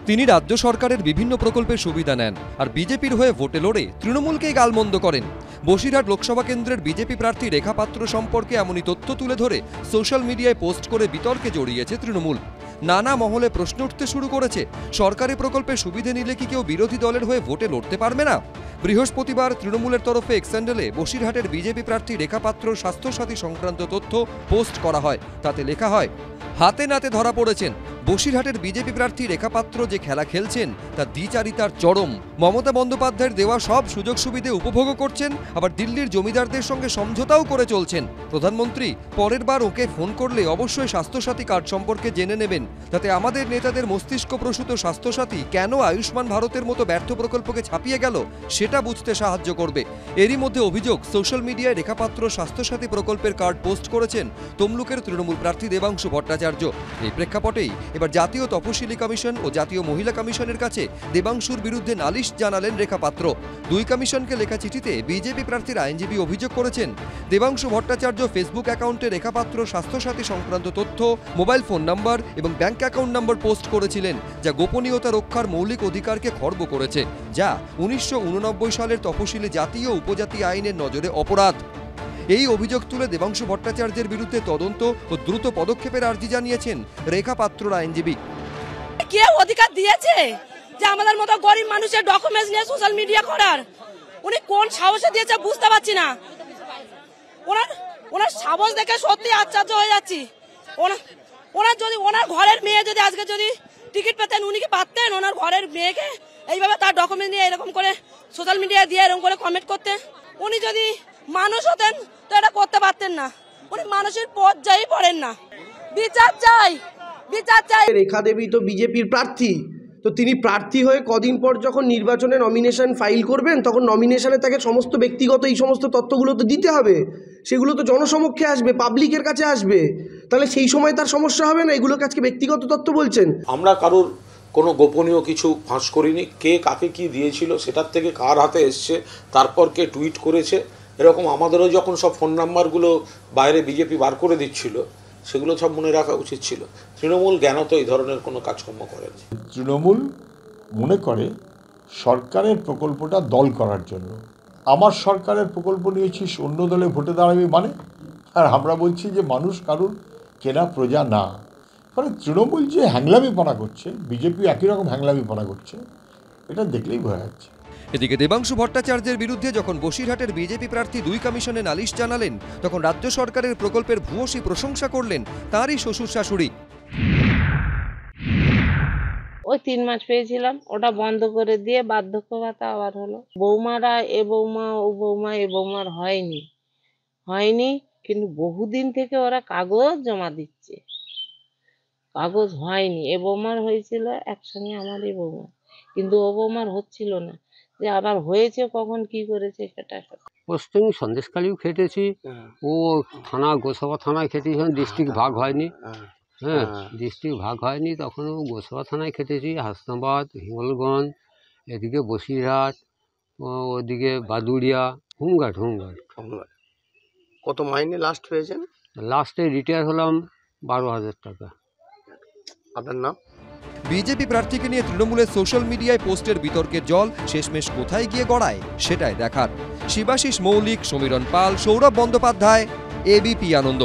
তিনি রাজ্য সরকারের বিভিন্ন প্রকল্পের সুবিধা নেন আর বিজেপির হয়ে ভোটে লড়ে তৃণমূলকেই গালমন্দ করেন। বসিরহাট লোকসভা কেন্দ্রের বিজেপি প্রার্থী রেখা পাত্র সম্পর্কে এমনই তথ্য তুলে ধরে সোশ্যাল মিডিয়ায় পোস্ট করে বিতর্কে জড়িয়েছে তৃণমূল। নানা মহলে প্রশ্ন উঠতে শুরু করেছে, সরকারি প্রকল্পের সুবিধে নিলে কি কেউ বিরোধী দলের হয়ে ভোটে লড়তে পারবে না? বৃহস্পতিবার তৃণমূলের তরফে এক্স হ্যান্ডেলে বসিরহাটের বিজেপি প্রার্থী রেখা পাত্র স্বাস্থ্যসাথী সংক্রান্ত তথ্য পোস্ট করা হয়। তাতে লেখা হয়, হাতে নাতে ধরা পড়েছেন বসিরহাটের বিজেপি প্রার্থী রেখা পাত্র যে খেলা খেলছেন তা দ্বিচারিতার চরম। মমতা বন্দ্যোপাধ্যায়ের দেওয়া সব সুযোগ সুবিধে উপভোগও করছেন, আবার দিল্লির জমিদারদের সঙ্গে সমঝোতাও করে চলছেন। প্রধানমন্ত্রী পরের বার ওকে ফোন করলে অবশ্যই স্বাস্থ্যসাথী কার্ড সম্পর্কে জেনে নেবেন, তাতে আমাদের নেতাদের মস্তিষ্ক প্রসূত স্বাস্থ্যসাথী কেন আয়ুষ্মান ভারতের মতো ব্যর্থ প্রকল্পকে ছাপিয়ে গেল সেটা বুঝতে সাহায্য করবে। এরই মধ্যে অভিযোগ, সোশ্যাল মিডিয়ায় রেখা পাত্র স্বাস্থ্যসাথী প্রকল্পের কার্ড পোস্ট করেছেন তমলুকের তৃণমূল প্রার্থী দেবাংশু ভট্টাচার্য। এই প্রেক্ষাপটেই এবার জাতীয় তপশিলি কমিশন ও জাতীয় মহিলা কমিশনের কাছে দেবাংশুর বিরুদ্ধে নালিশ জানালেন রেখা পাত্র। দুই কমিশনকে লেখা চিঠিতে বিজেপি প্রার্থীর আইনজীবী অভিযোগ করেছেন, দেবাংশু ভট্টাচার্য ফেসবুক অ্যাকাউন্টে রেখা পাত্র স্বাস্থ্যসাথী সংক্রান্ত তথ্য, মোবাইল ফোন নাম্বার এবং ব্যাংক অ্যাকাউন্ট নাম্বার পোস্ট করেছিলেন, যা গোপনীয়তা রক্ষার মৌলিক অধিকারকে খর্ব করেছে, যা 1989 সালের তপশিলি জাতীয় উপজাতি আইনের নজরে অপরাধ। এই অভিযোগ তুলে দেবাংশু ভট্টাচার্যের বিরুদ্ধে তদন্ত ও দ্রুত পদক্ষেপের আর্জি জানিয়েছেন রেখা পাত্রর আইনজীবী। কে অধিকার দিয়েছে যে আমাদের মতো গরিব মানুষের ডকুমেন্টস নিয়ে সোশ্যাল মিডিয়া করার? উনি কোন সাহসে দিয়েছে বুঝতে পারছি না। ওনার সাহস দেখে সত্যি আশ্চর্য হয়ে যাচ্ছি। ওনার যদি ওনার ঘরের মেয়ে যদি আজকে যদি টিকিট পেতেন, উনি কি পারতেন ওনার ঘরের মেয়েকে এইভাবে তার ডকুমেন্ট নিয়ে এরকম করে সোশ্যাল মিডিয়া দিয়ে এরকম করে কমেন্ট করতে? উনি যদি মানুষ হতেন তো এটা করতে পারতেন না। উনি মানুষের পর্যায়ে পড়েন না। বিচার চাই, বিচার চাই। রেখা দেবী তো বিজেপির প্রার্থী, তো তিনি প্রার্থী হয়ে কদিন পর যখন নির্বাচনে নমিনেশন ফাইল করবেন, তখন নমিনেশনে তাকে সমস্ত ব্যক্তিগত এই সমস্ত তথ্যগুলো তো দিতে হবে। সেগুলো তো জনসমক্ষে আসবে, পাবলিকের কাছে আসবে। তাহলে সেই সময় তার সমস্যা হবে না? এগুলোকে আজকে ব্যক্তিগত তথ্য বলছেন। আমরা কারোর কোনো গোপনীয় কিছু ফাঁস করিনি। কে কাকে কি দিয়েছিল, সেটার থেকে কার হাতে এসছে, তারপর কে টুইট করেছে, এরকম আমাদেরও যখন সব ফোন নাম্বারগুলো বাইরে বিজেপি বার করে দিচ্ছিল, সেগুলো সব মনে রাখা উচিত ছিল। তৃণমূল জ্ঞানত এই ধরনের কোনো কাজকর্ম করেন। তৃণমূল মনে করে সরকারের প্রকল্পটা দল করার জন্য। আমার সরকারের প্রকল্প নিয়েছিস, অন্য দলে ভোটে দাঁড়াবি মানে? আর আমরা বলছি যে মানুষ কারুর কেনা প্রজা না। মানে তৃণমূল যে হ্যাংলামিপনা করছে, বিজেপি একই রকম হ্যাংলামিপনা করছে, এটা দেখলেই বোঝা যাচ্ছে। এদিকে দেবাংশু ভট্টাচার্যের বিরুদ্ধে যখন বসিরহাটের বিজেপি প্রার্থী দুই কমিশনে নালিশ জানালেন, তখন রাজ্য সরকারের প্রকল্পের ভূয়সী প্রশংসা করলেন তাঁরই শ্বশুর শাশুড়ি। ওই 3 মাস পেয়েছিলাম, ওটা বন্ধ করে দিয়ে বার্ধক্য ভাতা আবার হলো। বৌমারা এ বৌমা ও বৌমা এ বৌমার হয়নি, কিন্তু বহুদিন থেকে ওরা কাগজ জমা দিচ্ছে, কাগজ হয়নি। এ বৌমার হয়েছিল একসঙ্গে আমারই বৌমা, কিন্তু ও বৌমার হচ্ছিল না। যে আবার হয়েছে কখন কি করেছে সেটা পশ্চিম সন্দেশখালীও খেটেছি, ও থানা গোসাবা থানায় খেটেছি, ডিস্ট্রিক্ট ভাগ হয়নি। হ্যাঁ, ডিস্ট্রিক্ট ভাগ হয়নি তখন ও গোসাবা থানায় খেটেছি, হাসনাবাদ, হিঙ্গলগঞ্জ, এদিকে বসিরহাট, ওদিকে বাদুড়িয়া, হোমগার্ড। কত মাইনে লাস্ট পেয়েছেন? লাস্টে রিটায়ার হলাম 12,000 টাকা। আপনার নাম? বিজেপি প্রার্থীকে নিয়ে তৃণমূলের সোশ্যাল মিডিয়ায় পোস্টের বিতর্কের জল শেষমেশ কোথায় গিয়ে গড়ায় সেটাই দেখার। শিবাশিস মৌলিক, সমীরণ পাল, সৌরভ বন্দ্যোপাধ্যায়, এবিপি আনন্দ।